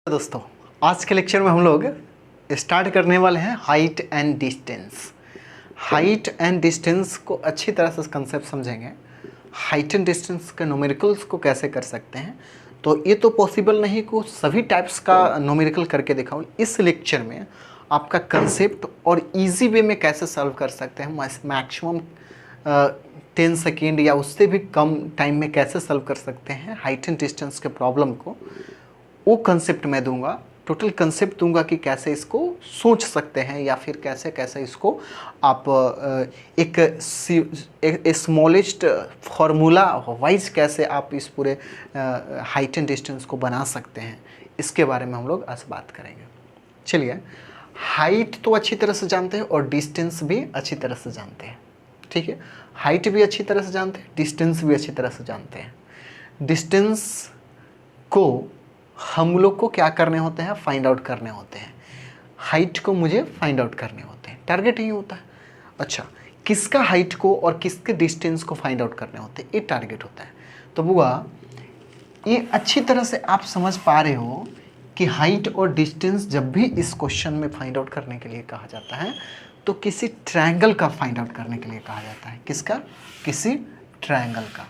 दोस्तों, आज के लेक्चर में हम लोग स्टार्ट करने वाले हैं height and distance. Height and distance को अच्छी तरह से कंसेप्ट समझेंगे। हाइट एंड डिस्टेंस के न्यूमेरिकल्स को कैसे कर सकते हैं, तो ये तो पॉसिबल नहीं को सभी टाइप्स का न्यूमेरिकल करके दिखाऊं। इस लेक्चर में आपका कंसेप्ट और इजी वे में कैसे सॉल्व कर सकते हैं, मैक्सिमम 10 सेकेंड या उससे भी कम टाइम में कैसे सॉल्व कर सकते हैं हाइट एंड डिस्टेंस के प्रॉब्लम को, वो कंसेप्ट मैं दूंगा। टोटल कंसेप्ट दूंगा कि कैसे इसको सोच सकते हैं या फिर कैसे कैसे इसको आप एक स्मॉलेस्ट फार्मूला वाइज कैसे आप इस पूरे हाइट एंड डिस्टेंस को बना सकते हैं, इसके बारे में हम लोग आज बात करेंगे। चलिए, हाइट तो अच्छी तरह से जानते हैं और डिस्टेंस भी अच्छी तरह से जानते हैं। ठीक है, हाइट भी अच्छी तरह से जानते हैं, डिस्टेंस भी अच्छी तरह से जानते हैं। डिस्टेंस को हम लोग को क्या करने होते हैं, फाइंड आउट करने होते हैं। हाइट को मुझे फाइंड आउट करने होते हैं, टारगेट यही होता है। अच्छा, किसका हाइट को और किसके डिस्टेंस को फाइंड आउट करने होते हैं, ये टारगेट होता है। तो बुआ, ये अच्छी तरह से आप समझ पा रहे हो कि हाइट और डिस्टेंस जब भी इस क्वेश्चन में फाइंड आउट करने के लिए कहा जाता है तो किसी ट्रायंगल का फाइंड आउट करने के लिए कहा जाता है। किसका? किसी ट्रायंगल का।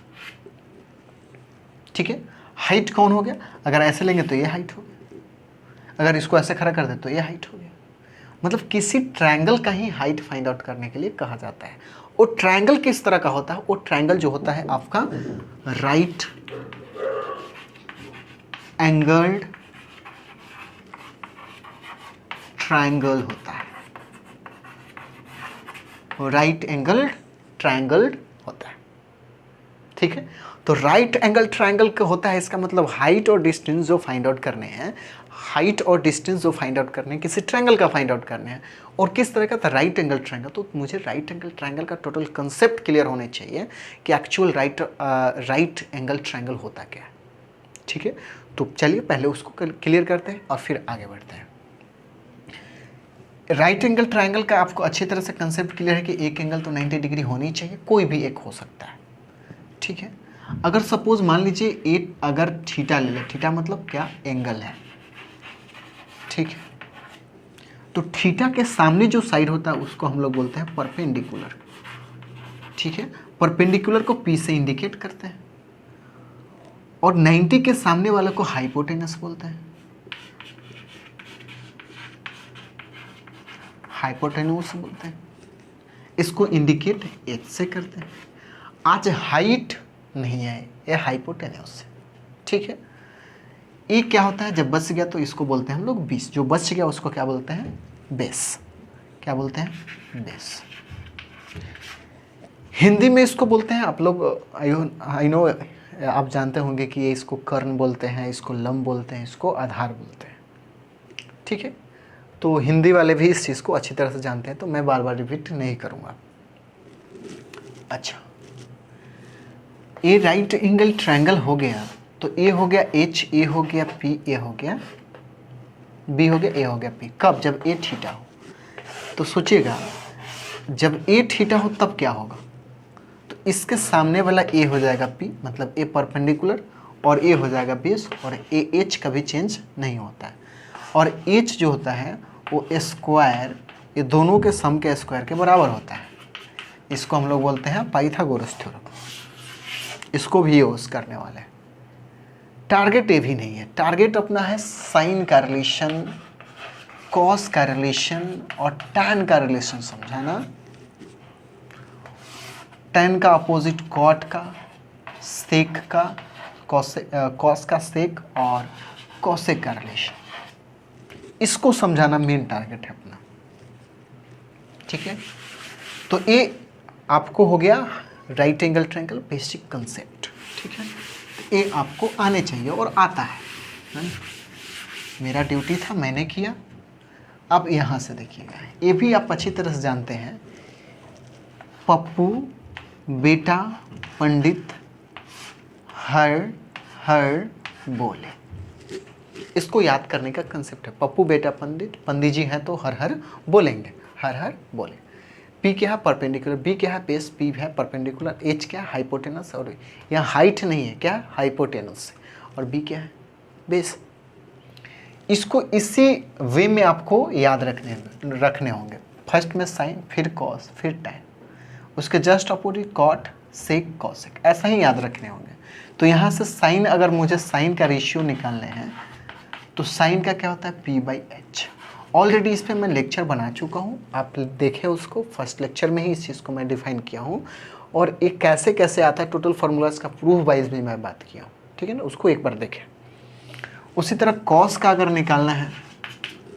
ठीक है, हाइट कौन हो गया? अगर ऐसे लेंगे तो ये हाइट हो गया, अगर इसको ऐसे खड़ा कर दे तो ये हाइट हो गया। मतलब किसी ट्रायंगल का ही हाइट फाइंड आउट करने के लिए कहा जाता है। और ट्रायंगल किस तरह का होता है? वो ट्रायंगल जो होता है आपका राइट एंगल्ड ट्रायंगल होता है। राइट एंगल्ड ट्रायंगल होता है। ठीक है, तो राइट एंगल ट्रायंगल का होता है, इसका मतलब हाइट और डिस्टेंस जो फाइंड आउट करने हैं, हाइट और डिस्टेंस जो फाइंड आउट करने हैं, किसी ट्रायंगल का फाइंड आउट करने हैं। और किस तरह का था? Right angle triangle. तो मुझे राइट एंगल ट्रायंगल का टोटल कंसेप्ट क्लियर होने चाहिए कि एक्चुअल राइट एंगल ट्रायंगल होता क्या है। ठीक है, तो चलिए पहले उसको क्लियर करते हैं और फिर आगे बढ़ते हैं। राइट एंगल ट्रायंगल का आपको अच्छी तरह से कंसेप्ट क्लियर है कि एक एंगल तो 90 डिग्री होनी चाहिए, कोई भी एक हो सकता है। ठीक है, अगर सपोज मान लीजिए एक अगर थीटा ले ले, थीटा मतलब क्या? एंगल है। ठीक है, तो थीटा के सामने जो साइड होता है उसको हम लोग बोलते हैं परपेंडिकुलर। ठीक है, परपेंडिकुलर को पी से इंडिकेट करते हैं और 90 के सामने वाले को हाइपोटेनस बोलते हैं। हाइपोटेन्यूस बोलते हैं, इसको इंडिकेट एच से करते हैं। आज हाइट नहीं है, ये हाइपोटेन्यूस है। ठीक है, ये क्या होता है? जब बच गया तो इसको बोलते हैं हम लोग बेस। जो बच गया उसको क्या बोलते हैं? बेस। क्या बोलते हैं? बेस। हिंदी में इसको बोलते हैं आप लोग, आई नो आप जानते होंगे कि ये इसको कर्ण बोलते हैं, इसको लंब बोलते हैं, इसको आधार बोलते हैं। ठीक है, तो हिंदी वाले भी इस चीज़ को अच्छी तरह से जानते हैं, तो मैं बार बार रिपीट नहीं करूँगा। अच्छा, ए राइट एंगल ट्रायंगल हो गया तो ए हो गया एच, ए हो गया पी, ए हो गया बी, हो गया ए, हो गया पी। कब? जब ए थीटा हो। तो सोचिएगा, जब ए थीटा हो तब क्या होगा? तो इसके सामने वाला ए हो जाएगा पी, मतलब ए परपेंडिकुलर, और ए हो जाएगा बेस, और ए एच कभी चेंज नहीं होता है। और एच जो होता है वो स्क्वायर, ये दोनों के सम के स्क्वायर के बराबर होता है। इसको हम लोग बोलते हैं पाइथागोरस थ्योरम। इसको भी यूज करने वाले हैं। टारगेट ये भी नहीं है, टारगेट अपना है साइन का रिलेशन, कॉस का रिलेशन और टैन का रिलेशन समझाना। टैन का अपोजिट कॉट का, सेक का, कॉस का सेक और कॉसेक का रिलेशन, इसको समझाना मेन टारगेट है अपना। ठीक है, तो ये आपको हो गया right angle triangle basic concept. ठीक है, ये आपको आने चाहिए और आता है ना? मेरा ड्यूटी था, मैंने किया। अब यहाँ से देखिएगा, ये भी आप अच्छी तरह से जानते हैं। पप्पू बेटा पंडित हर हर बोले, इसको याद करने का कंसेप्ट है। पप्पू बेटा पंडित, पंडित जी हैं तो हर हर बोलेंगे, हर हर बोले। पी क्या है? परपेंडिकुलर। बी क्या है? बेस। पी है परपेंडिकुलर। एच क्या है? हाइपोटेनस। और यहाँ हाइट नहीं है, क्या? हाइपोटेनस। और बी क्या है? बेस। इसको इसी वे में आपको याद रखने होंगे। फर्स्ट में साइन, फिर कॉस, फिर टैन, उसके जस्ट अपोजिट कॉट, सेक, कॉसेक, ऐसा ही याद रखने होंगे। तो यहाँ से साइन, अगर मुझे साइन का रेशियो निकालने हैं तो साइन का क्या होता है P/H। ऑलरेडी इस पे मैं लेक्चर बना चुका हूँ, आप देखें उसको, फर्स्ट लेक्चर में ही इस चीज़ को मैं डिफाइन किया हूँ, और एक कैसे कैसे आता है टोटल फार्मूलाज का प्रूफ वाइज भी मैं बात किया हूँ, ठीक है ना, उसको एक बार देखें। उसी तरह कॉस का अगर निकालना है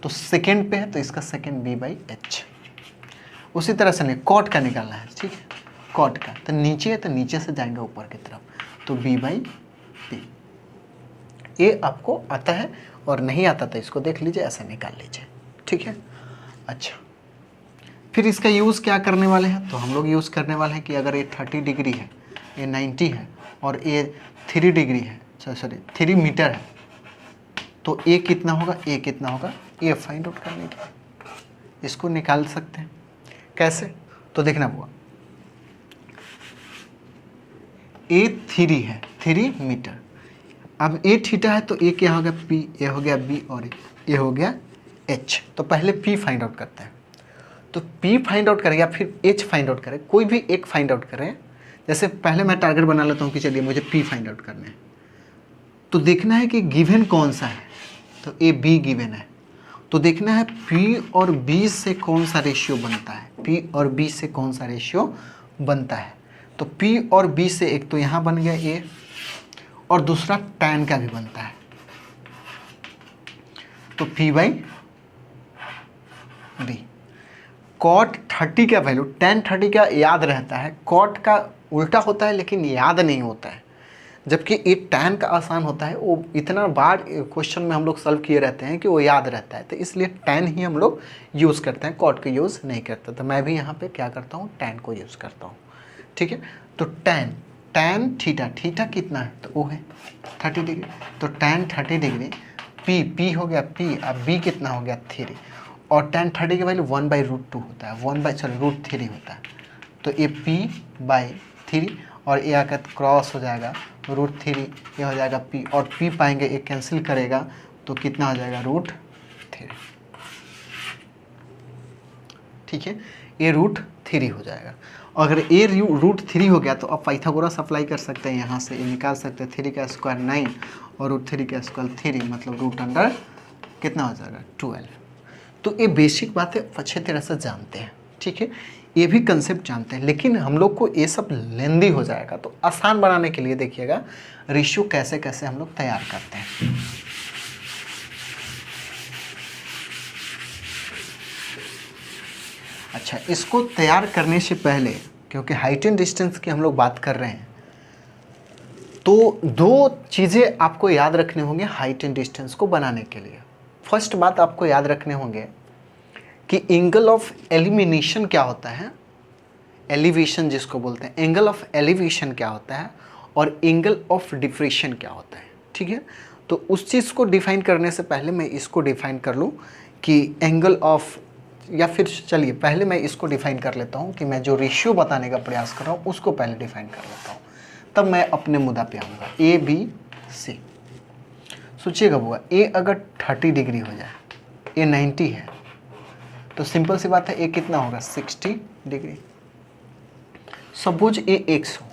तो सेकेंड पे है तो इसका सेकेंड B/H। उसी तरह से नहीं, कॉट का निकालना है, ठीक है, कॉट का तो नीचे है तो नीचे से जाएंगे ऊपर की तरफ, तो B/P। ये आपको आता है, और नहीं आता तो इसको देख लीजिए, ऐसे निकाल लीजिए, ठीक है। अच्छा, फिर इसका यूज़ क्या करने वाले हैं, तो हम लोग यूज़ करने वाले हैं कि अगर ये 30 डिग्री है, ये 90 है, और ये 3 डिग्री है, सॉरी 3 मीटर है, तो ए कितना होगा, ए कितना होगा, ये फाइंड आउट करने के इसको निकाल सकते हैं। कैसे, तो देखना हुआ, ए 3 है, 3 मीटर, अब ए थीटा है तो ए क्या हो गया P, ए हो गया B, और ए हो गया H। तो पहले P फाइंड आउट करते हैं, तो P फाइंड आउट करें या फिर H फाइंड आउट करें, कोई भी एक फाइंड आउट करें। जैसे पहले मैं टारगेट बना लेता हूँ कि चलिए मुझे P फाइंड आउट करना है, तो देखना है कि गिवन कौन सा है, तो ए B गिवन है, तो देखना है P और B से कौन सा रेशियो बनता है, P और B से कौन सा रेशियो बनता है। तो P और B से एक तो यहाँ बन गया A, और दूसरा tan का भी बनता है, तो P/B। cot 30 का वैल्यू, tan 30 का याद रहता है, cot का उल्टा होता है लेकिन याद नहीं होता है, जबकि ये tan का आसान होता है, वो इतना बार क्वेश्चन में हम लोग सॉल्व किए रहते हैं कि वो याद रहता है, तो इसलिए tan ही हम लोग यूज़ करते हैं, cot को यूज़ नहीं करते। तो मैं भी यहाँ पे क्या करता हूँ, tan को यूज़ करता हूँ, ठीक है। तो tan थीटा, थीटा कितना है, तो वो है 30 डिग्री, तो tan 30 डिग्री, P हो गया P, अब B कितना हो गया 3, और tan 30 की वैल्यू 1/√2 होता है, √3 होता है, तो ये P/3, और ये आकर क्रॉस हो जाएगा √3, ये हो जाएगा P, और P पाएंगे एक कैंसिल करेगा तो कितना हो जाएगा √3, ठीक है, ये √3 हो जाएगा। अगर ए √3 हो गया तो आप पाइथागोरस अप्लाई कर सकते हैं, यहाँ से ये निकाल सकते हैं, 3 का स्क्वायर 9 और √3 का स्क्वायर 3, मतलब √अंडर कितना हो जाएगा 12। तो ये बेसिक बातें अच्छे तरह से जानते हैं, ठीक है, ये भी कंसेप्ट जानते हैं, लेकिन हम लोग को ये सब लेंदी हो जाएगा, तो आसान बनाने के लिए देखिएगा रेशियो कैसे कैसे हम लोग तैयार करते हैं। अच्छा, इसको तैयार करने से पहले, क्योंकि हाइट एंड डिस्टेंस की हम लोग बात कर रहे हैं, तो 2 चीज़ें आपको याद रखने होंगे हाइट एंड डिस्टेंस को बनाने के लिए। फर्स्ट बात आपको याद रखने होंगे कि एंगल ऑफ एलिमिनेशन क्या होता है, एलिवेशन जिसको बोलते हैं, एंगल ऑफ एलिवेशन क्या होता है, और एंगल ऑफ डिफ्रेक्शन क्या होता है, ठीक है। तो उस चीज़ को डिफाइन करने से पहले मैं इसको डिफाइन कर लूँ कि एंगल ऑफ, या फिर चलिए पहले मैं इसको डिफाइन कर लेता हूँ कि मैं जो रेशियो बताने का प्रयास कर रहा हूँ उसको पहले डिफाइन कर लेता हूँ, तब मैं अपने मुद्दा पे आऊँगा। ABC, सोचिएगा बुआ, ए अगर 30 डिग्री हो जाए, ए 90 है, तो सिंपल सी बात है ए कितना होगा 60 डिग्री। सपोज ए x हो,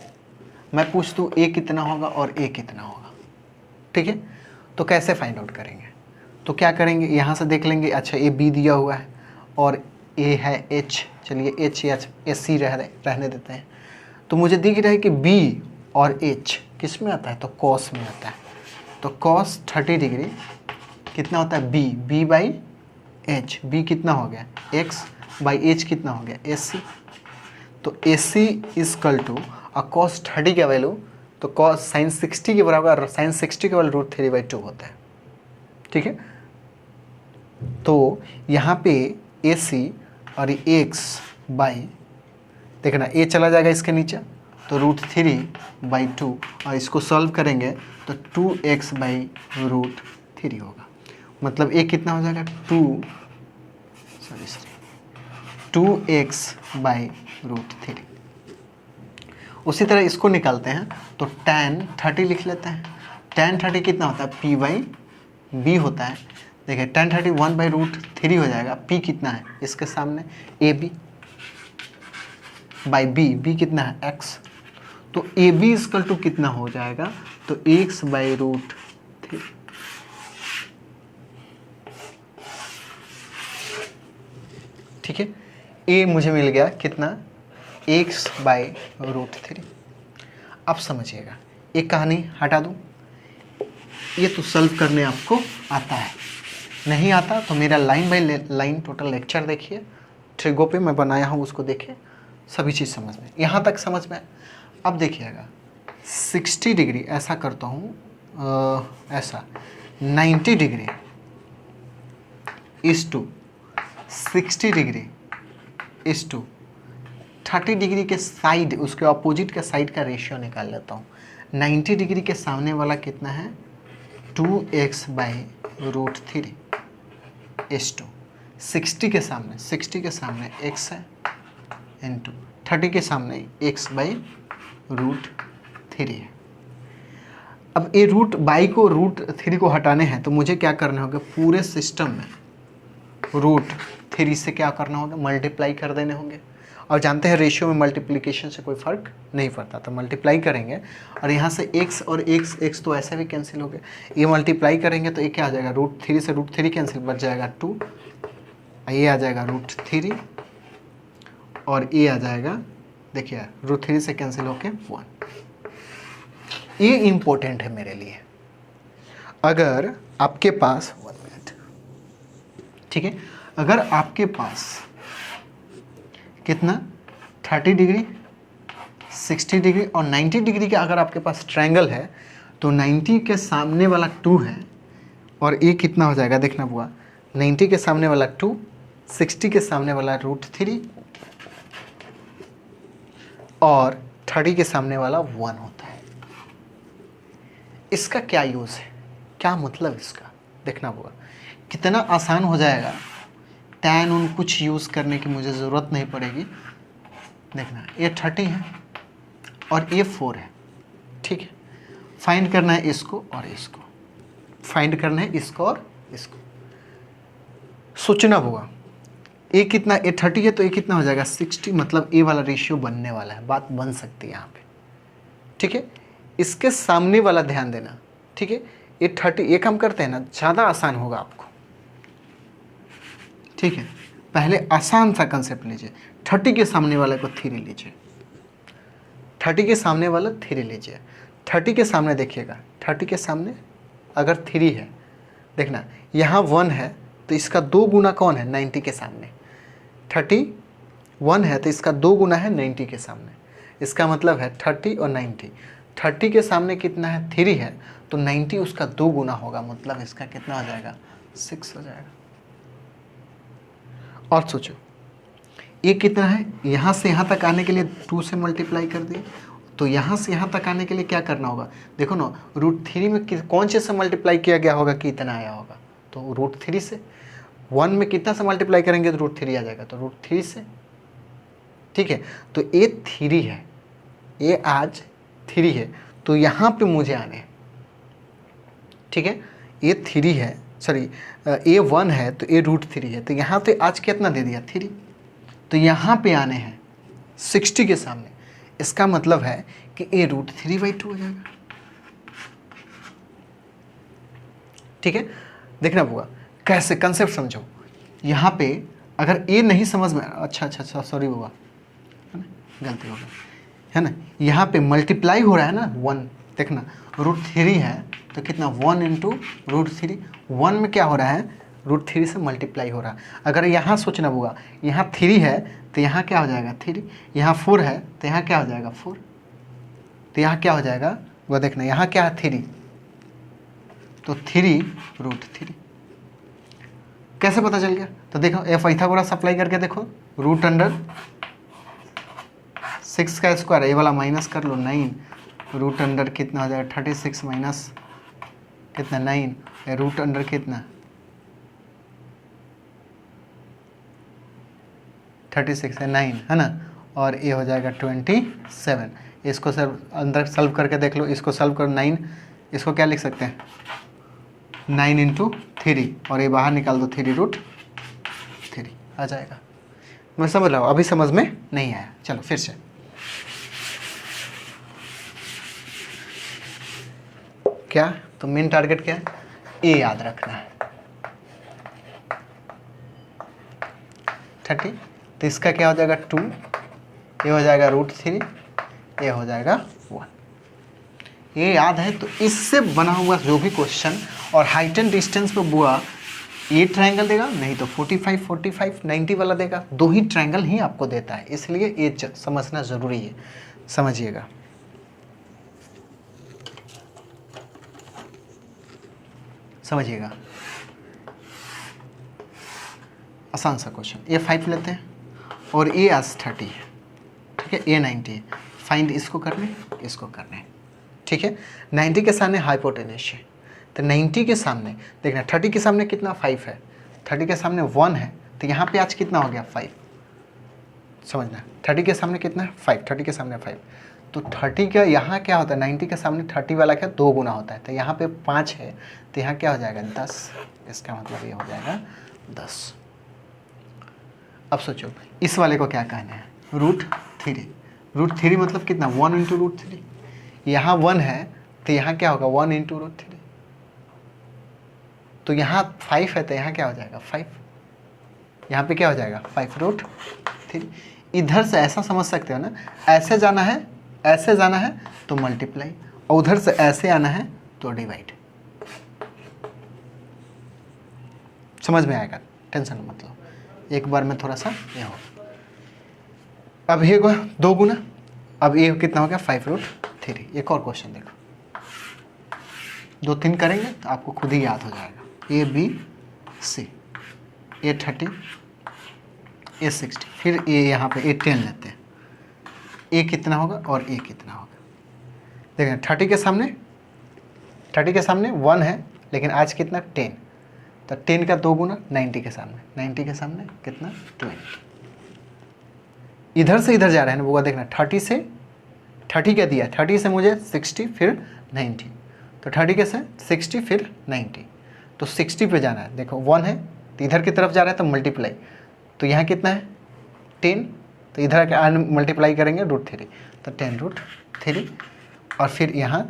मैं पूछ दूँ ए कितना होगा और ए कितना होगा, ठीक है। तो कैसे फाइंड आउट करेंगे, तो क्या करेंगे, यहाँ से देख लेंगे, अच्छा ए B दिया हुआ है और ए है H, चलिए H या SC रहने देते हैं, तो मुझे दिख रहा है कि B और H किस में आता है, तो cos में आता है, तो cos 30 डिग्री कितना होता है B/H, B कितना हो गया x/H कितना हो गया SC, तो SC इजकल टू cos 30 का वैल्यू, तो cos sin 60 के बराबर, sin 60 का वैल्यू √3/2 होता है, ठीक है। तो यहाँ पे AC और x बाई, देखना a चला जाएगा इसके नीचे, तो √3/2, और इसको सॉल्व करेंगे तो 2x/√3 होगा, मतलब a कितना हो जाएगा 2x/√3। उसी तरह इसको निकालते हैं, तो tan 30 लिख लेते हैं, tan 30 कितना होता है P/B होता है, देखिए tan 30 1/√3 हो जाएगा। p कितना है इसके सामने, A B by B, B कितना है x, तो ए बी इक्वल टू कितना हो जाएगा, तो x/√3। ठीक है, ए मुझे मिल गया कितना, x/√3। अब समझिएगा, एक कहानी हटा दूं, ये तो सॉल्व करने आपको आता है, नहीं आता तो मेरा line by line total lecture देखिए, ट्रिगो पे मैं बनाया हूँ उसको देखिए, सभी चीज़ समझ में, यहाँ तक समझ में। अब देखिएगा 60 डिग्री ऐसा करता हूँ, ऐसा 90 डिग्री इस टू 60 डिग्री इस टू 30 डिग्री के साइड, उसके ऑपोजिट के साइड का रेशियो निकाल लेता हूँ। 90 डिग्री के सामने वाला कितना है, 2x/√3 इस टू 60 के सामने x है इंटू 30 के सामने x/√3 है। अब ये √बाई को √3 को हटाने हैं तो मुझे क्या करना होगा, पूरे सिस्टम में √3 से क्या करना होगा, मल्टीप्लाई कर देने होंगे। और जानते हैं रेशियो में मल्टीप्लिकेशन से कोई फ़र्क नहीं पड़ता, तो मल्टीप्लाई करेंगे और यहाँ से x और x तो ऐसे भी कैंसिल हो गए, ये मल्टीप्लाई करेंगे तो ये क्या आ जाएगा, √3 से √3 कैंसिल, बच जाएगा 2, ये आ जाएगा √3 और ये आ जाएगा, देखिए √3 से कैंसिल होके 1। ये इम्पोर्टेंट है मेरे लिए। अगर आपके पास 1 मिनट, ठीक है, अगर आपके पास कितना 30 डिग्री 60 डिग्री और 90 डिग्री का अगर आपके पास ट्रायंगल है तो 90 के सामने वाला 2 है और ये कितना हो जाएगा, देखना हुआ 90 के सामने वाला 2, 60 के सामने वाला √3 और 30 के सामने वाला 1 होता है। इसका क्या यूज़ है, क्या मतलब इसका, देखना होगा कितना आसान हो जाएगा। tan उन कुछ यूज़ करने की मुझे ज़रूरत नहीं पड़ेगी। देखना ये 30 है और ये 4 है, ठीक है, फाइंड करना है इसको और इसको, फाइंड करना है इसको और इसको, सोचना होगा ये कितना, ये 30 है तो ये कितना हो जाएगा 60, मतलब ए वाला रेशियो बनने वाला है, बात बन सकती है यहाँ पे, ठीक है। इसके सामने वाला ध्यान देना, ठीक है, ये 30, ये कम करते हैं ना, ज़्यादा आसान होगा आपको, ठीक है। पहले आसान सा कंसेप्ट लीजिए, 30 के सामने वाले को 3 लीजिए, 30 के सामने वाला 3 लीजिए, 30 के सामने देखिएगा, 30 के सामने अगर 3 है, देखना यहाँ 1 है तो इसका 2 गुना कौन है, 90 के सामने, 31 है तो इसका 2 गुना है 90 के सामने, इसका मतलब है 30 और 90, 30 के सामने कितना है 3 है तो 90 उसका 2 गुना होगा, मतलब इसका कितना हो जाएगा 6 हो जाएगा। और सोचो ये कितना है, यहाँ से यहाँ तक आने के लिए 2 से मल्टीप्लाई कर दिए, तो यहाँ से यहाँ तक आने के लिए क्या करना होगा, देखो ना √3 में कौन से मल्टीप्लाई किया गया होगा कि इतना आया होगा, तो √3 से, 1 में कितना से मल्टीप्लाई करेंगे तो √3 आ जाएगा, तो √3 से, ठीक है। तो ये 3 है, ये आज 3 है तो यहाँ पे मुझे आने हैं, ठीक है, ये 3 है, सॉरी ये 1 है तो ये √3 है, तो यहाँ पे आज कितना दे दिया 3, तो यहाँ पे आने हैं 60 के सामने, इसका मतलब है कि ये √3/2 हो जाएगा, ठीक है। देखना होगा कैसे, कंसेप्ट समझो। यहाँ पे अगर ये नहीं समझ में, अच्छा सॉरी बाबा, है ना, गलती हो गई, है ना, यहाँ पे मल्टीप्लाई हो रहा है ना 1, देखना √3 है तो कितना 1 इंटू √3, 1 में क्या हो रहा है √3 से मल्टीप्लाई हो रहा है। अगर यहाँ सोचना होगा, यहाँ 3 है तो यहाँ क्या हो जाएगा 3, यहाँ 4 है तो यहाँ क्या हो जाएगा 4, तो यहाँ क्या हो जाएगा वो देखना, यहाँ क्या है 3, तो 3√3 कैसे पता चल गया, तो देखो ये पाइथागोरस अप्लाई करके देखो, √6 का स्क्वायर, ये वाला माइनस कर लो 9, √, कितना हो जाएगा 36 माइनस कितना 9, √, कितना 36 है 9, है ना, और ये हो जाएगा 27। इसको सर अंदर सॉल्व करके देख लो, इसको सॉल्व करो 9, इसको क्या लिख सकते हैं 9 इंटू 3 और ये बाहर निकाल दो 3√3 आ जाएगा। मैं समझ रहा हूँ, अभी समझ में नहीं आया, चलो फिर से। क्या तो मेन टारगेट क्या है, ए याद रखना है 30, तो इसका क्या हो जाएगा 2, ये हो जाएगा √3, ये हो जाएगा 1। ये याद है तो इससे बना हुआ जो भी क्वेश्चन और हाइट एंड डिस्टेंस पे बुआ ये ट्रायंगल देगा, नहीं तो 45 45 90 वाला देगा, 2 ही ट्रायंगल ही आपको देता है, इसलिए ये समझना ज़रूरी है, समझिएगा। समझिएगा, आसान सा क्वेश्चन। ये 5 लेते हैं और ये आज 30 है, ठीक है, ये 90 है, फाइंड इसको करने इसको करने, ठीक है। 90 के सामने हाइपोटेनस है, तो 90 के सामने देखना 30 के सामने कितना 5 है, 30 के सामने 1 है, तो यहाँ पे आज कितना हो गया 5, समझना 30 के सामने कितना है 5, 30 के सामने 5, तो 30 का यहाँ क्या होता है 90 के सामने 30 वाला क्या 2 गुना होता है, तो यहाँ पे 5 है, तो यहाँ क्या हो जाएगा 10, इसका मतलब ये हो जाएगा 10। अब सोचो इस वाले को क्या कहना है √3, √3 मतलब कितना 1 × √3, यहाँ 1 है तो यहाँ क्या होगा 1 × √3, तो यहाँ 5 है तो यहाँ क्या हो जाएगा 5, यहाँ पे क्या हो जाएगा 5√3। इधर से ऐसा समझ सकते हो ना, ऐसे जाना है तो मल्टीप्लाई, और उधर से ऐसे आना है तो डिवाइड। समझ में आएगा, टेंशन मत लो, एक बार में थोड़ा सा ये हो। अब ये 2 गुना, अब ये कितना हो गया 5√3। एक और क्वेश्चन देखो, 2-3 करेंगे तो आपको खुद ही याद हो जाएगा। ABC, ये 30, ये 60, फिर ये यहाँ पे ये 10 लेते हैं, ये कितना होगा और ये कितना होगा, देखें 30 के सामने 1 है, लेकिन आज कितना 10, तो 10 का 2 गुना 90 के सामने कितना 20। इधर से इधर जा रहे हैं ना बुआ, देखना 30 क्या दिया, 30 से मुझे 60 फिर 90, तो 30 के से 60 फिर 90, तो 60 पे जाना है। देखो 1 है तो इधर की तरफ जा रहा है तो मल्टीप्लाई, तो यहाँ कितना है 10, तो इधर के मल्टीप्लाई करेंगे √3, तो 10√3, और फिर यहाँ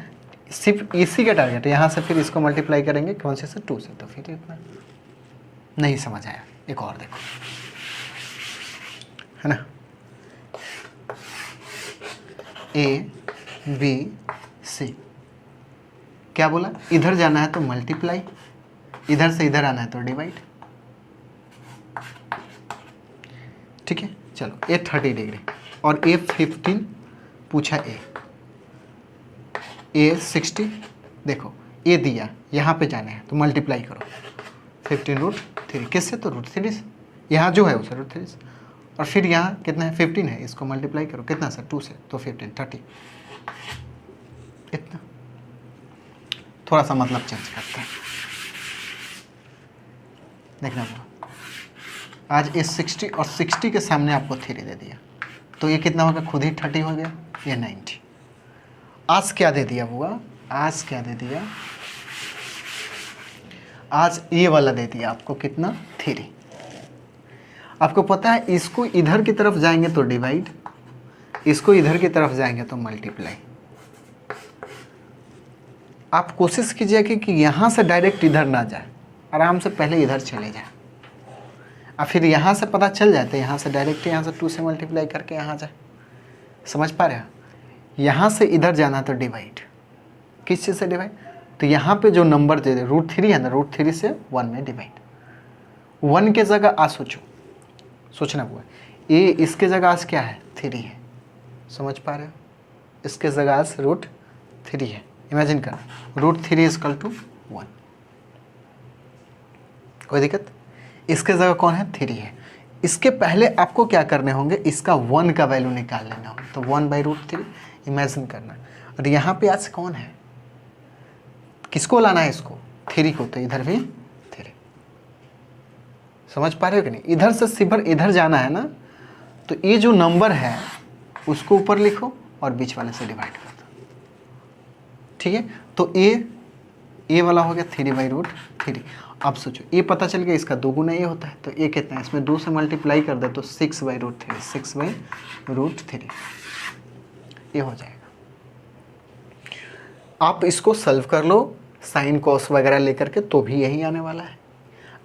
सिर्फ इसी का टारगेट है, यहाँ से फिर इसको मल्टीप्लाई करेंगे कौन से 2 से, तो फिर इतना। नहीं समझ आया, एक और देखो, है ना, ABC क्या बोला, इधर जाना है तो मल्टीप्लाई, इधर से इधर आना है तो डिवाइड, ठीक है। चलो ये 30 डिग्री और ये 15 पूछा, ये 60, देखो ये दिया, यहाँ पे जाना है तो मल्टीप्लाई करो 15√3, किससे तो √3 से, यहाँ जो है उसे √3 से, और फिर यहाँ कितना है 15 है, इसको मल्टीप्लाई करो कितना से 2 से, तो 15 30, इतना। थोड़ा सा मतलब चेंज करते हैं, देखना आज ये 60 और 60 के सामने आपको 3 दे दिया, तो ये कितना होगा खुद ही 30 हो गया, ये 90। आज क्या दे दिया बुआ, आज क्या दे दिया, आज ये वाला दे दिया आपको कितना 3। आपको पता है इसको इधर की तरफ जाएंगे तो डिवाइड, इसको इधर की तरफ जाएंगे तो मल्टीप्लाई। आप कोशिश कीजिए कि यहाँ से डायरेक्ट इधर ना जाए, आराम से पहले इधर चले जाए, और फिर यहाँ से पता चल जाते, यहाँ से डायरेक्ट यहाँ से 2 से मल्टीप्लाई करके यहाँ जाए। समझ पा रहे हो, यहाँ से इधर जाना तो डिवाइड, किस चीज़ से डिवाइड, तो यहाँ पे जो नंबर दे दे √3 है ना, √3 से 1 में डिवाइड। 1 के जगह आज सोचना हुआ, ये इसके जगह आज क्या है 3 है, समझ पा रहे हो, इसके जगह आज √3 है, इमेजिन कर √3 = 1, कोई दिक्कत। इसके जगह कौन है 3 है, इसके पहले आपको क्या करने होंगे, इसका 1 का वैल्यू निकाल लेना होगा, तो 1/√3 इमेजिन करना। और यहाँ पे आज कौन है, किसको लाना है इसको 3 को, तो इधर भी 3। समझ पा रहे हो कि नहीं, इधर से सिर्फ इधर जाना है ना, तो ये जो नंबर है उसको ऊपर लिखो और बीच वाले से डिवाइड कर दो, ठीक है। तो ये वाला हो गया 3/√3। अब सोचो ये पता चल गया इसका 2 गुना ये होता है, तो ये कितना है, इसमें 2 से मल्टीप्लाई कर दे तो 6/√3, 6/√3 ये हो जाएगा। आप इसको सॉल्व कर लो साइन कॉस वगैरह लेकर के, तो भी यही आने वाला है।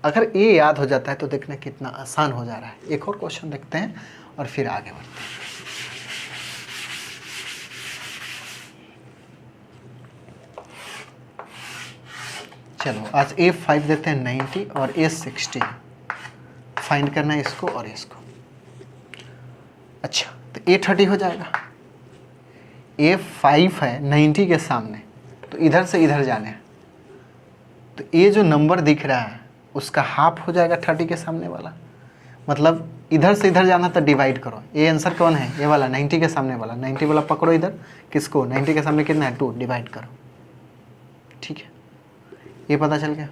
अगर ये याद हो जाता है तो देखना कितना आसान हो जा रहा है। एक और क्वेश्चन देखते हैं और फिर आगे बढ़ते हैं। चलो आज A5 देते हैं 90 और A60 फाइंड करना है इसको और इसको। अच्छा तो A30 हो जाएगा। A5 है 90 के सामने, तो इधर से इधर जाने हैं, तो ये जो नंबर दिख रहा है उसका हाफ हो जाएगा 30 के सामने वाला। मतलब इधर से इधर जाना तो डिवाइड करो। ये आंसर कौन है, ये वाला 90 के सामने वाला। 90 वाला पकड़ो इधर, किसको, 90 के सामने कितना है 2, डिवाइड करो। ठीक है, ये पता चल गया,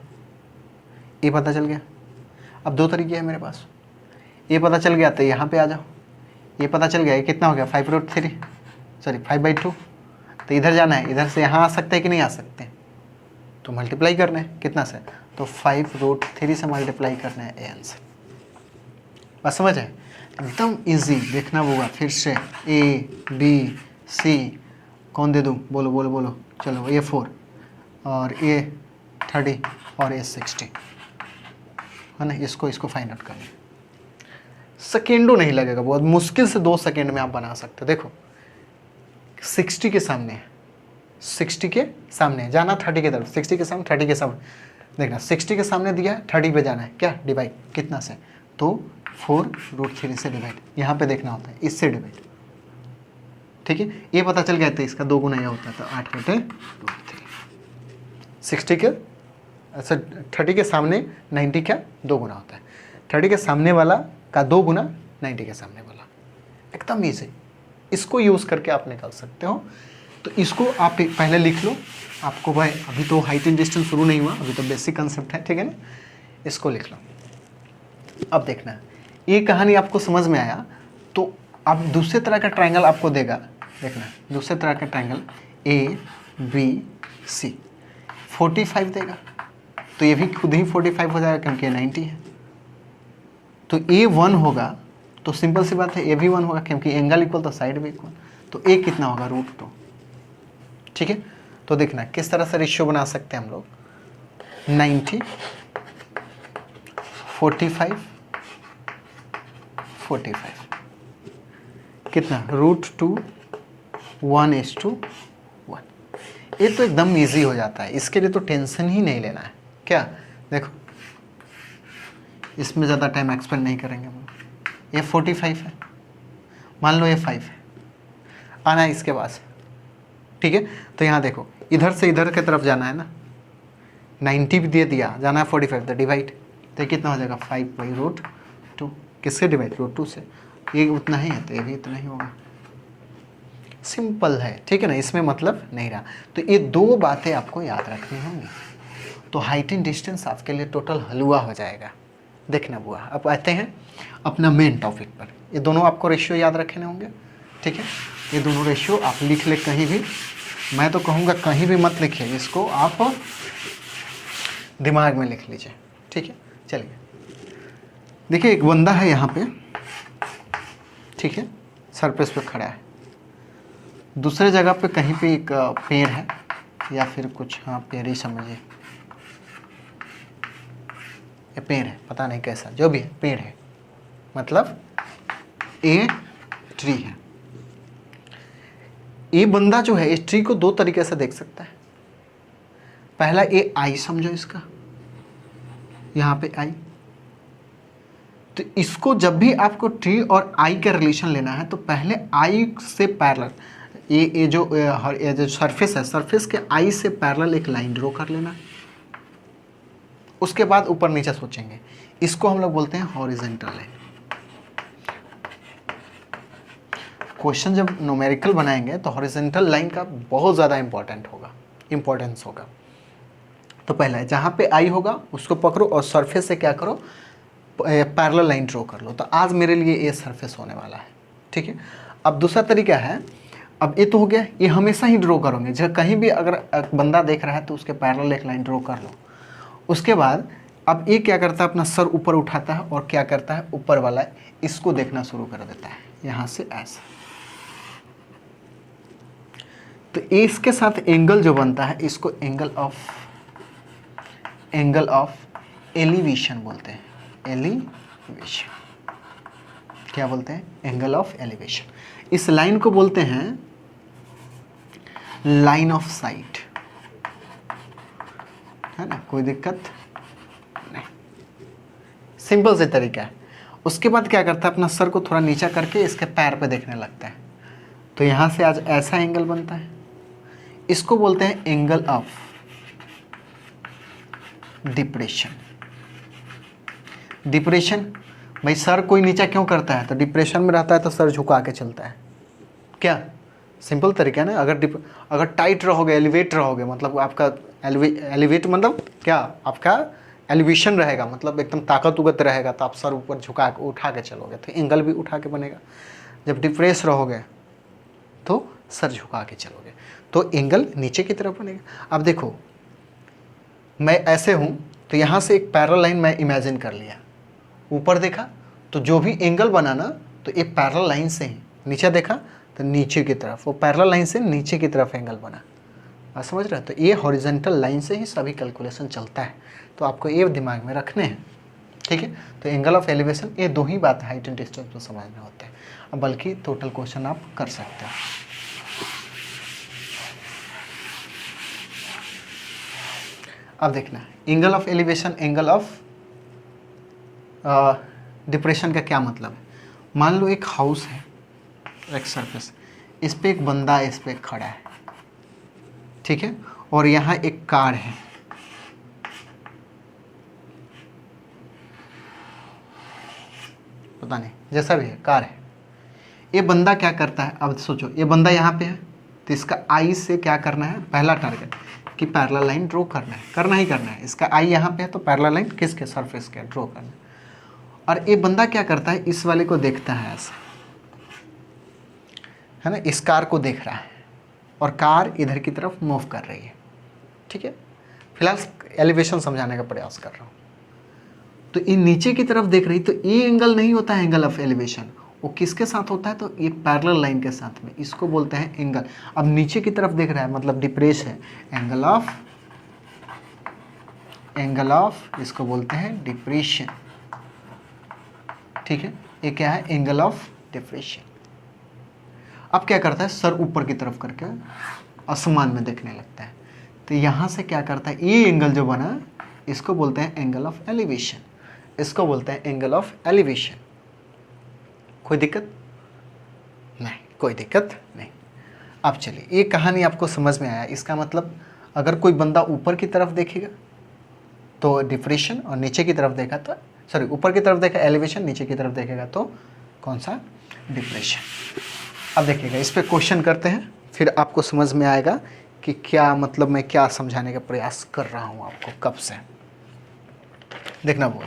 ये पता चल गया। अब 2 तरीके हैं मेरे पास। ये पता चल गया तो यहाँ पे आ जाओ। ये पता चल गया, ये कितना हो गया 5/3, सॉरी 5/2। तो इधर जाना है, इधर से यहाँ आ सकते हैं कि नहीं आ सकते, तो मल्टीप्लाई करना है कितना से, तो 5/3 से मल्टीप्लाई करना है, ये आंसर। बस समझ है, एकदम इजी। देखना होगा फिर से A B C कौन दे दूँ, बोलो बोलो बोलो। चलो A4 और A30 और A60 है ना, इसको फाइंड आउट करना है। सेकेंडों नहीं लगेगा, बहुत मुश्किल से 2 सेकेंड में आप बना सकते हो। देखो 60 के सामने है, 60 के सामने है, जाना 30 की तरफ, 60 के सामने 30 के सामने। देखना 60 के सामने दिया है, 30 पे जाना है, क्या डिवाइड कितना से, तो 4/3 से डिवाइड। यहाँ पे देखना होता है इससे डिवाइड। ठीक है, ये पता चल गया तो इसका 2 गुना यह होता है, तो 8/√3। 60 के अच्छा 30 के सामने 90 का 2 गुना होता है। 30 के सामने वाला का 2 गुना 90 के सामने वाला। एकदम ईजी, इसको यूज़ करके आप निकाल सकते हो। तो इसको आप पहले लिख लो। आपको भाई अभी तो हाइट एंड डिस्टेंस शुरू नहीं हुआ, अभी तो बेसिक कंसेप्ट है, ठीक है ना। इसको लिख लो। अब देखना ये कहानी आपको समझ में आया तो अब दूसरे तरह का ट्रायंगल आपको देगा। देखना दूसरे तरह का ट्रायंगल ABC 45 देगा, तो ये भी खुद ही 45 हो जाएगा क्योंकि 90 है। तो A1 होगा, तो सिंपल सी बात है A भी 1 होगा क्योंकि एंगल इक्वल तो साइड भी इक्वल, तो A कितना होगा √2। ठीक है, तो देखना किस तरह से रेशियो बना सकते हैं हम लोग। 90 45 45 कितना √2 1:1। ये तो एकदम इजी हो जाता है, इसके लिए तो टेंशन ही नहीं लेना है। क्या देखो इसमें ज़्यादा टाइम एक्सपेंड नहीं करेंगे हम। ये 45 है, मान लो ये 5 है, आना है इसके पास। ठीक है, तो यहाँ देखो इधर से इधर की तरफ जाना है ना, 90 भी दे दिया, जाना है 45, तो डिवाइड, तो कितना हो जाएगा 5/√2। किससे डिवाइड, √2 से। ये उतना ही है तो ये भी इतना ही होगा। सिंपल है, ठीक है ना, इसमें मतलब नहीं रहा। तो ये 2 बातें आपको याद रखनी होंगी, तो हाइट एंड डिस्टेंस आपके लिए टोटल हलवा हो जाएगा। देखना बुआ, अब आते हैं अपना मेन टॉपिक पर। ये दोनों आपको रेशियो याद रखने होंगे, ठीक है। ये दोनों रेशियो आप लिख ले कहीं भी, मैं तो कहूँगा कहीं भी मत लिखिए, इसको आप दिमाग में लिख लीजिए, ठीक है। चलिए देखिए एक बंदा है यहाँ पे, ठीक है, सरफेस पे खड़ा है। दूसरे जगह पे कहीं पे एक पेड़ है या फिर कुछ, हाँ पेड़ ही समझिए, ये पेड़ है, पता नहीं कैसा, जो भी है पेड़ है, मतलब ए ट्री है। ये बंदा जो है इस ट्री को 2 तरीके से देख सकता है। पहला ए आई समझो इसका, यहाँ पे आई, तो इसको जब भी आपको ट्री और आई का रिलेशन लेना है तो पहले आई से पैरेलल, ये जो सरफेस है, सरफेस के आई से पैरेलल एक लाइन ड्रॉ कर लेना। उसके बाद ऊपर नीचे सोचेंगे, इसको हम लोग बोलते हैं हॉरिजॉन्टल लाइन। क्वेश्चन जब न्यूमेरिकल बनाएंगे तो हॉरिजॉन्टल लाइन का बहुत ज़्यादा इंपॉर्टेंस होगा। तो पहला जहाँ पे आई होगा उसको पकड़ो और सरफेस से क्या करो, पैरेलल लाइन ड्रॉ कर लो। तो आज मेरे लिए ये सरफेस होने वाला है, ठीक है। अब दूसरा तरीका है, अब ये तो हो गया, ये हमेशा ही ड्रॉ करोगे, जब कहीं भी अगर बंदा देख रहा है तो उसके पैरेलल एक लाइन ड्रॉ कर लो। उसके बाद अब ये क्या करता है, अपना सर ऊपर उठाता है और क्या करता है, ऊपर वाला इसको देखना शुरू कर देता है, यहाँ से ऐसे। तो इसके साथ एंगल जो बनता है इसको एंगल ऑफ एलिवेशन बोलते हैं। एलिवेशन क्या बोलते हैं, एंगल ऑफ एलिवेशन। इस लाइन को बोलते हैं लाइन ऑफ साइट, है ना, कोई दिक्कत नहीं, सिंपल से तरीका है। उसके बाद क्या करता है, अपना सर को थोड़ा नीचा करके इसके पैर पे देखने लगता है, तो यहाँ से आज ऐसा एंगल बनता है, इसको बोलते हैं एंगल ऑफ डिप्रेशन। डिप्रेशन भाई, सर कोई नीचा क्यों करता है, तो डिप्रेशन में रहता है तो सर झुका के चलता है, क्या सिंपल तरीका है ना। अगर टाइट रहोगे, एलिवेट रहोगे, मतलब आपका एलिवेट मतलब क्या, आपका एलिवेशन रहेगा, मतलब एकदम ताकत उगत रहेगा, तो आप सर ऊपर झुका के उठा के चलोगे तो एंगल भी उठा के बनेगा। जब डिप्रेस रहोगे तो सर झुका के चलोगे तो एंगल नीचे की तरफ बनेगा। अब देखो, मैं ऐसे हूँ तो यहाँ से एक पैरेलल लाइन मैं इमेजिन कर लिया, ऊपर देखा तो जो भी एंगल बना ना, तो एक पैरेलल लाइन से ही, नीचे देखा तो नीचे की तरफ, वो पैरेलल लाइन से नीचे की तरफ एंगल बना। आप समझ रहे हो, तो ये हॉरिजॉन्टल लाइन से ही सभी कैलकुलेशन चलता है, तो आपको ये दिमाग में रखने हैं, ठीक है। तो एंगल ऑफ एलिवेशन, ये दो ही बात हाइट एंड डिस्टेंस में समझने होते हैं, अब बल्कि टोटल क्वेश्चन आप कर सकते हो। अब देखना angle of elevation, angle of depression का क्या मतलब है। मान लो एक हाउस है, एक सरफेस, इस पे एक बंदा इस पे खड़ा है, ठीक है, और यहाँ एक कार है, पता नहीं जैसा भी है, कार है। ये बंदा क्या करता है, अब सोचो ये बंदा यहाँ पे है, तो इसका आई से क्या करना है, पहला टारगेट कि पैरेलल लाइन ड्रॉ करना है, करना ही करना है। इसका आई यहाँ पे है तो पैरेलल लाइन किसके, सरफेस के ड्रॉ करना है। और ये बंदा क्या करता है, इस वाले को देखता है ऐसे, है ना, इस कार को देख रहा है और कार इधर की तरफ मूव कर रही है, ठीक है। फिलहाल एलिवेशन समझाने का प्रयास कर रहा हूँ। तो ये नीचे की तरफ देख रही, तो ये एंगल नहीं होता है एंगल ऑफ एलिवेशन, वो किसके साथ होता है, तो ये पैरेलल लाइन के साथ में, इसको बोलते हैं एंगल। अब नीचे की तरफ देख रहा है मतलब डिप्रेस है, एंगल ऑफ इसको बोलते हैं डिप्रेशन, ठीक है। ये क्या है, एंगल ऑफ डिप्रेशन। अब क्या करता है, सर ऊपर की तरफ करके आसमान में देखने लगता है, तो यहाँ से क्या करता है, ये एंगल जो बना इसको बोलते हैं एंगल ऑफ एलिवेशन, इसको बोलते हैं एंगल ऑफ एलिवेशन। कोई दिक्कत नहीं, कोई दिक्कत नहीं। अब चलिए, ये कहानी आपको समझ में आया। इसका मतलब अगर कोई बंदा ऊपर की तरफ देखेगा तो डिप्रेशन, और नीचे की तरफ देखा तो सॉरी ऊपर की तरफ देखा एलिवेशन, नीचे की तरफ देखेगा तो कौन सा, डिप्रेशन। अब देखिएगा, इस पे क्वेश्चन करते हैं, फिर आपको समझ में आएगा कि क्या मतलब मैं क्या समझाने का प्रयास कर रहा हूँ आपको कब से। देखना बोल,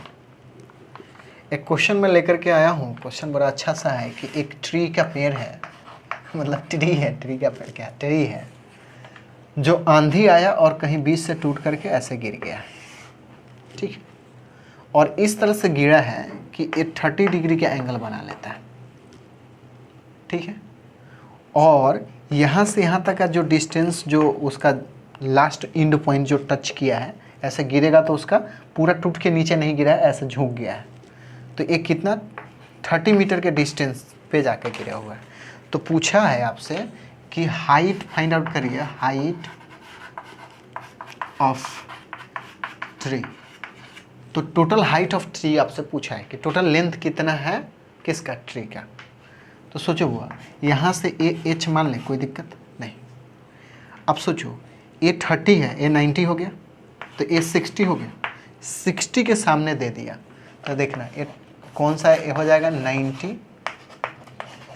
एक क्वेश्चन में लेकर के आया हूँ। क्वेश्चन बड़ा अच्छा सा है कि एक ट्री का पेड़ है, मतलब ट्री है, ट्री का पेड़ क्या, ट्री है, जो आंधी आया और कहीं बीच से टूट करके ऐसे गिर गया, ठीक है। और इस तरह से गिरा है कि ये 30 डिग्री का एंगल बना लेता है, ठीक है। और यहाँ से यहाँ तक का जो डिस्टेंस, जो उसका लास्ट एंड पॉइंट जो टच किया है, ऐसे गिरेगा तो उसका पूरा टूट के नीचे नहीं गिरा है, ऐसे झुक गया है, तो एक कितना 30 मीटर के डिस्टेंस पे जाके गिरा हुआ है। तो पूछा है आपसे कि हाइट फाइंड आउट करिए, हाइट ऑफ ट्री। तो टोटल हाइट ऑफ ट्री आपसे पूछा है कि टोटल लेंथ कितना है किसका, ट्री का। तो सोचो हुआ, यहाँ से ए एच मान लें, कोई दिक्कत नहीं। अब सोचो, ए 30 है, ए 90 हो गया, तो ए 60 हो गया, 60 के सामने दे दिया तो देखना ये कौन सा है, ये हो जाएगा 90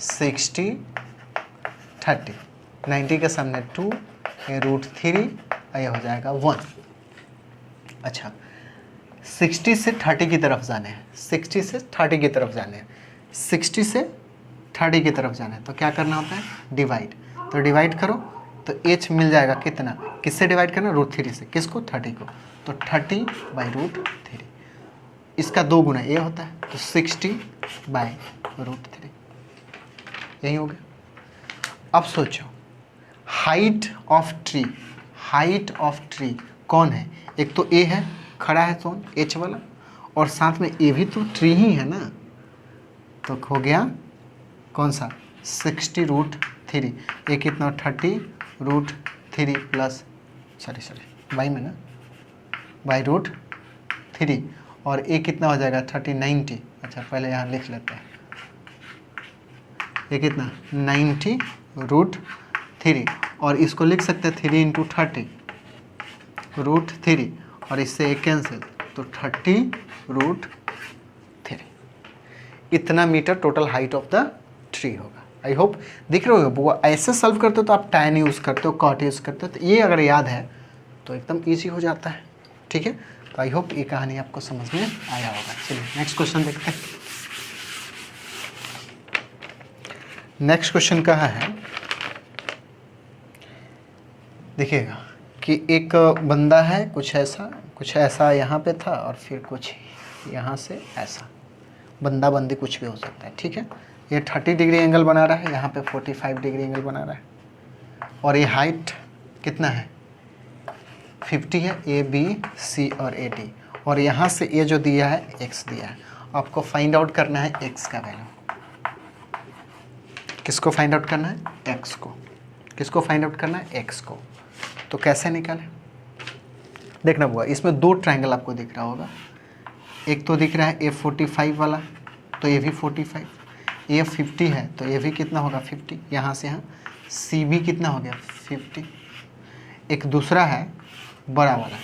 60 30, 90 के सामने 2, ये √3, ये हो जाएगा 1। अच्छा, 60 से 30 की तरफ जाने हैं, 60 से 30 की तरफ जाने हैं, 60 से 30 की तरफ जाना है, तो क्या करना होता है, डिवाइड। तो डिवाइड करो तो h मिल जाएगा कितना, किससे डिवाइड करना, √3 से, किसको, 30 को, तो 30/√3। इसका 2 गुना ए होता है, तो 60/√3 यही हो गया। अब सोचो हाइट ऑफ ट्री कौन है? एक तो ए है, खड़ा है कौन? एच वाला, और साथ में ए भी तो ट्री ही है ना, तो हो गया कौन सा? 60√3। ए कितना? 30√3 प्लस बाई में ना, /√3, और ए कितना हो जाएगा? 90। अच्छा पहले यहाँ लिख लेते हैं, ये कितना? 90√3, और इसको लिख सकते हैं 3 × 30√3, और इससे एक कैंसिल, तो 30√3। इतना meter total height of the tree होगा। आई होप दिख रहे होगा। ऐसे सॉल्व करते हो तो आप tan यूज़ करते हो, cot यूज़ करते हो, तो ये अगर याद है तो एकदम ईजी हो जाता है। ठीक है, तो आई होप ये कहानी आपको समझ में आया होगा। चलिए नेक्स्ट क्वेश्चन देखते हैं। नेक्स्ट क्वेश्चन कहाँ है, देखिएगा कि एक बंदा है, कुछ ऐसा यहाँ पे था, और फिर कुछ यहाँ से ऐसा, बंदा बंदी कुछ भी हो सकता है। ठीक है, ये 30 डिग्री एंगल बना रहा है, यहाँ पे 45 डिग्री एंगल बना रहा है, और ये हाइट कितना है? 50 है, ए बी सी और ए डी, और यहाँ से ये जो दिया है x दिया है। आपको फाइंड आउट करना है x का वैल्यू। किसको फाइंड आउट करना है? x को। किसको फाइंड आउट करना है? x को। तो कैसे निकालें? देखना होगा, इसमें 2 ट्रायंगल आपको दिख रहा होगा। एक तो दिख रहा है A45 वाला, तो ये भी 45, ये 50 है, तो ये भी कितना होगा? 50। यहाँ से यहाँ सी भी कितना हो गया? 50। एक दूसरा है बड़ा वाला,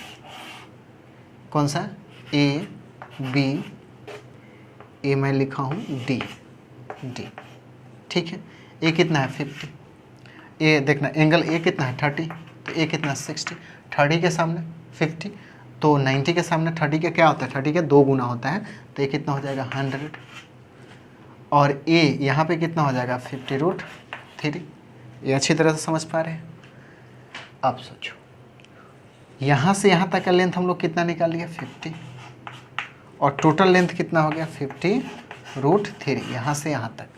कौन सा? ए बी, ए मैं लिखा हूँ डी, ठीक है। ए कितना है? 50। ए देखना एंगल ए कितना है? 30, तो ए कितना? 60। 30 के सामने 50, तो 90 के सामने 30 के क्या होता है? 30 के 2 गुना होता है, तो ये कितना हो जाएगा? 100। और ए यहाँ पे कितना हो जाएगा? 50√3। ये अच्छी तरह से समझ पा रहे हैं? अब सोचो यहाँ से यहाँ तक का लेंथ हम लोग कितना निकाल लिया? 50, और टोटल लेंथ कितना हो गया? 50√3। यहाँ से यहाँ तक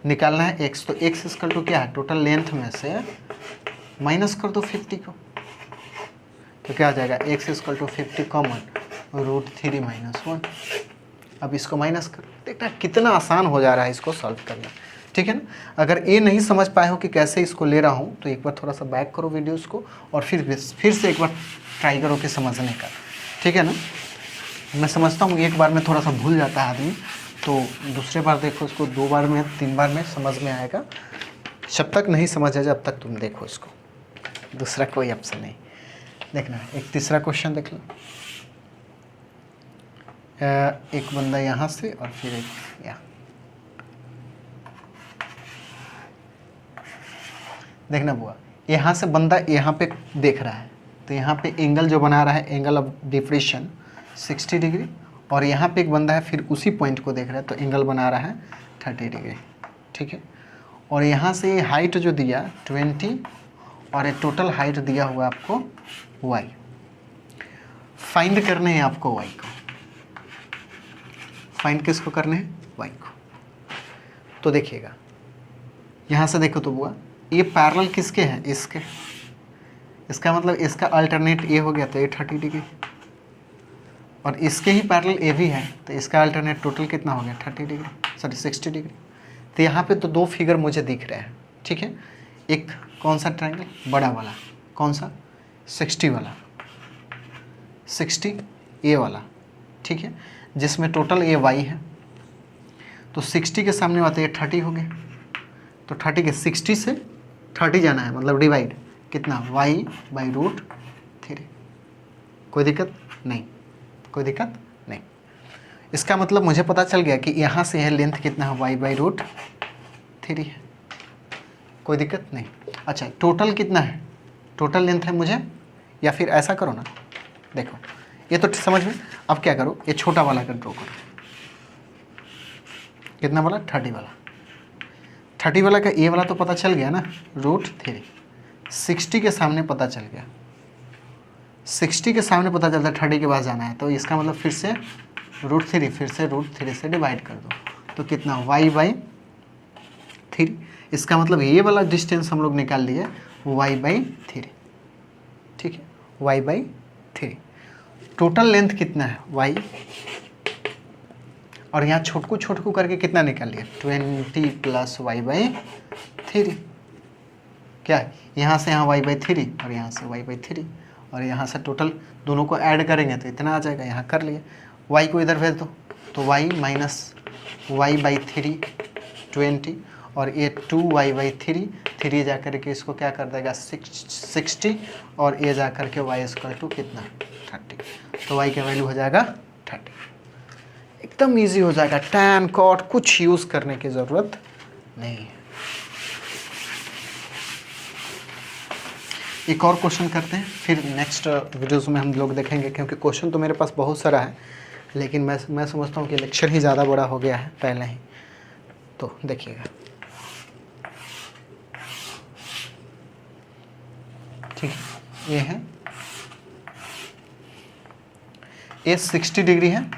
निकालना है x, तो x इक्वल टू क्या है? टोटल लेंथ में से माइनस कर दो 50 को, तो क्या हो जाएगा? x equal to 50 common √3 - 1। अब इसको माइनस कर, देखना कितना आसान हो जा रहा है इसको सॉल्व करना। ठीक है ना? अगर ये नहीं समझ पाए हो कि कैसे इसको ले रहा हूँ, तो एक बार थोड़ा सा बैक करो वीडियोस को, और फिर से एक बार ट्राई करो कि समझने का। ठीक है ना? मैं समझता हूँ एक बार में थोड़ा सा भूल जाता है आदमी, तो दूसरे बार देखो इसको, 2 बार में 3 बार में समझ में आएगा। जब तक नहीं समझ आए जब तक तुम देखो इसको, दूसरा कोई ऑप्शन नहीं। देखना एक तीसरा क्वेश्चन देख लो। एक बंदा यहाँ से और फिर एक यहाँ। देखना बुआ, यहाँ से बंदा यहाँ पे देख रहा है, तो यहाँ पे एंगल जो बना रहा है, एंगल ऑफ डिप्रेशन 60 डिग्री, और यहाँ पे एक बंदा है फिर उसी पॉइंट को देख रहा है, तो एंगल बना रहा है 30 डिग्री। ठीक है, और यहाँ से ये हाइट जो दिया 20, और ये टोटल हाइट दिया हुआ आपको y। फाइंड करने हैं आपको y को। फाइंड किसको करने हैं? y को। तो देखिएगा यहाँ से देखो तो बुआ, ये पैरेलल किसके हैं? इसके। इसका मतलब इसका अल्टरनेट ए हो गया, तो ये 30 डिग्री, और इसके ही पैरेलल ए भी है, तो इसका अल्टरनेट टोटल कितना हो गया? 30 डिग्री, सॉरी 60 डिग्री। तो यहाँ पे तो 2 फिगर मुझे दिख रहे हैं। ठीक है, एक कौन सा ट्रायंगल? बड़ा वाला, कौन सा? 60 वाला, 60 ए वाला। ठीक है, जिसमें टोटल ए वाई है, तो 60 के सामने आते ये 30 हो गए, तो 30 के 60 से 30 जाना है, मतलब डिवाइड कितना? y/√3। कोई दिक्कत नहीं? कोई दिक्कत नहीं। इसका मतलब मुझे पता चल गया कि यहाँ से यह लेंथ कितना है? y/√3 है। कोई दिक्कत नहीं। अच्छा, टोटल कितना है? टोटल लेंथ है मुझे, या फिर ऐसा करो ना, देखो ये तो समझ में। अब क्या करो, ये छोटा वाला का ड्रॉ करो। कितना वाला? 30 वाला। 30 वाला का ए वाला तो पता चल गया ना, √3। 60 के सामने पता चल गया, 60 के सामने पता चलता है 30 के बाद जाना है, तो इसका मतलब फिर से √3, फिर से √3 से डिवाइड कर दो तो कितना y/3। इसका मतलब ये वाला डिस्टेंस हम लोग निकाल लिए y/3, ठीक है, y/3। टोटल लेंथ कितना है y, और यहाँ छोटकू छोटकू करके कितना निकाल लिया 20 + y/3। क्या है, यहाँ से यहाँ y/3 और यहाँ से y/3, और यहाँ से टोटल दोनों को ऐड करेंगे तो इतना आ जाएगा। यहाँ कर लिए, y को इधर भेज दो तो y - y/3 20, और ये 2y/3, 3 जा कर के इसको क्या कर देगा 60, और ये जा कर के y = कितना 30, तो y का वैल्यू हो जाएगा 30। एकदम इजी हो जाएगा, tan cot कुछ यूज़ करने की ज़रूरत नहीं है। एक और क्वेश्चन करते हैं, फिर नेक्स्ट वीडियोस में हम लोग देखेंगे, क्योंकि क्वेश्चन तो मेरे पास बहुत सारा है, लेकिन मैं समझता हूँ कि लेक्चर ही ज़्यादा बड़ा हो गया है पहले ही। तो देखिएगा, ठीक है, ये है ये 60 डिग्री है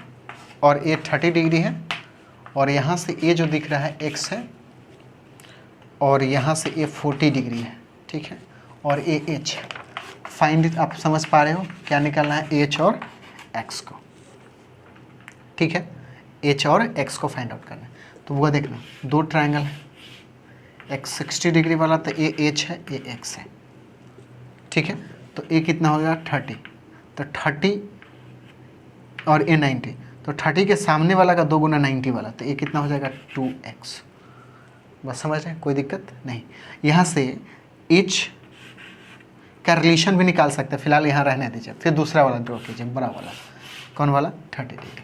और ये 30 डिग्री है, और यहाँ से ये जो दिख रहा है x है, और यहाँ से ये 40 डिग्री है, ठीक है, और ये h है। फाइंड इट, आप समझ पा रहे हो क्या निकालना है, h और x को, ठीक है, h और x को फाइंड आउट करना है। तो वो देखना, दो ट्रायंगल है, x 60 डिग्री वाला, तो ये h है, ये x है, ठीक है, तो ये कितना हो गया 30, तो 30 और ये 90, तो 30 के सामने वाला का 2 गुना 90 वाला, तो ये कितना हो जाएगा 2x। बस समझ रहे हैं, कोई दिक्कत नहीं। यहाँ से h का रिलेशन भी निकाल सकते हैं, फिलहाल यहाँ रहने दीजिए, फिर दूसरा वाला ड्रॉ कीजिए, बड़ा वाला, कौन वाला 30 डिग्री।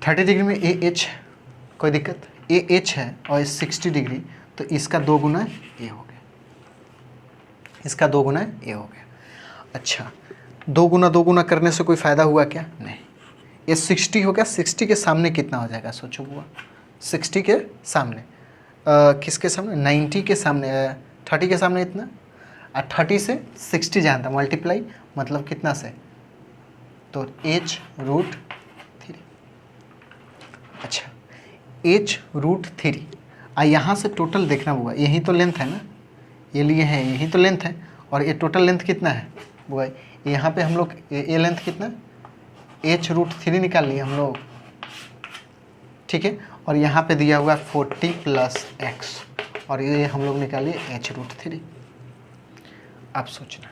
30 डिग्री में ये h, कोई दिक्कत, ये h है और 60 डिग्री, तो इसका 2 गुना ये हो गया, इसका 2 गुना ये हो गया। अच्छा, 2 गुना करने से कोई फ़ायदा हुआ क्या, नहीं। ये 60 हो गया, 60 के सामने कितना हो जाएगा सोचो हुआ, 60 के सामने किसके सामने, 90 के सामने, 30 के सामने इतना, और 30 से 60 जानता मल्टीप्लाई, मतलब कितना से, तो h√3। अच्छा, h√3, यहाँ से टोटल देखना होगा, यही तो लेंथ है ना, ये लिए हैं, यही तो लेंथ है, और ये टोटल लेंथ कितना है वो है, यहाँ पे हम लोग ये लेंथ कितना h√3 निकाल लिए हम लोग, ठीक है, और यहाँ पे दिया हुआ 40 + x, और ये हम लोग निकालिए h√3। अब सोचना,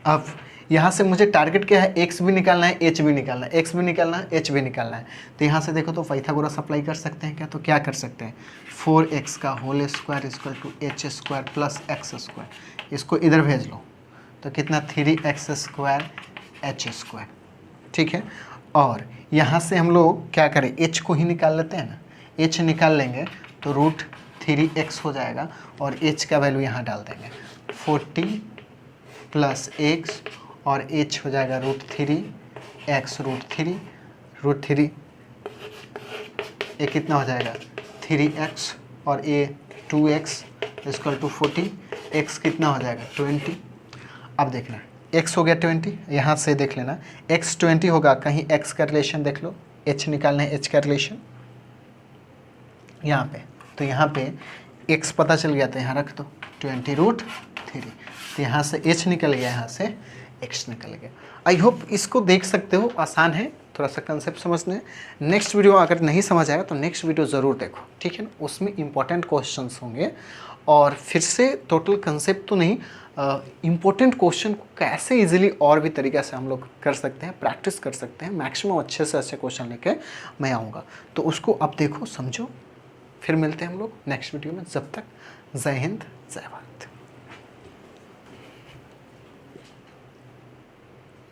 अब यहाँ से मुझे टारगेट क्या है, x भी निकालना है, h भी निकालना है, x भी निकालना है, h भी निकालना है। तो यहाँ से देखो तो पाइथागोरस अप्लाई कर सकते हैं क्या, तो क्या कर सकते हैं, 4x² = h² + x², इसको इधर भेज लो तो कितना 3x² h², ठीक है, और यहाँ से हम लोग क्या करें, h को ही निकाल लेते हैं ना, h निकाल लेंगे तो √3x हो जाएगा, और h का वैल्यू यहाँ डाल देंगे 40 + x, और h हो जाएगा √3x √3 ये कितना हो जाएगा 3x, और ये 2x = 40, x कितना हो जाएगा 20। अब देखना, x हो गया 20, यहाँ से देख लेना x 20 होगा, कहीं x का रिलेशन देख लो, h निकालना है, h का रिलेशन यहाँ पे, तो यहाँ पे x पता चल गया, तो यहाँ रख दो 20√3, तो यहाँ से h निकल गया, यहाँ से x निकल गया। आई होप इसको देख सकते हो, आसान है, थोड़ा सा कंसेप्ट समझने। नेक्स्ट वीडियो अगर नहीं समझ आएगा तो नेक्स्ट वीडियो ज़रूर देखो, ठीक है ना, उसमें इंपॉर्टेंट क्वेश्चंस होंगे, और फिर से टोटल कंसेप्ट तो नहीं, इम्पोर्टेंट क्वेश्चन को कैसे इजीली और भी तरीक़े से हम लोग कर सकते हैं, प्रैक्टिस कर सकते हैं, मैक्सिमम अच्छे से अच्छे क्वेश्चन लेके मैं आऊँगा, तो उसको अब देखो समझो। फिर मिलते हैं हम लोग नेक्स्ट वीडियो में, जब तक जय हिंद जय भारत।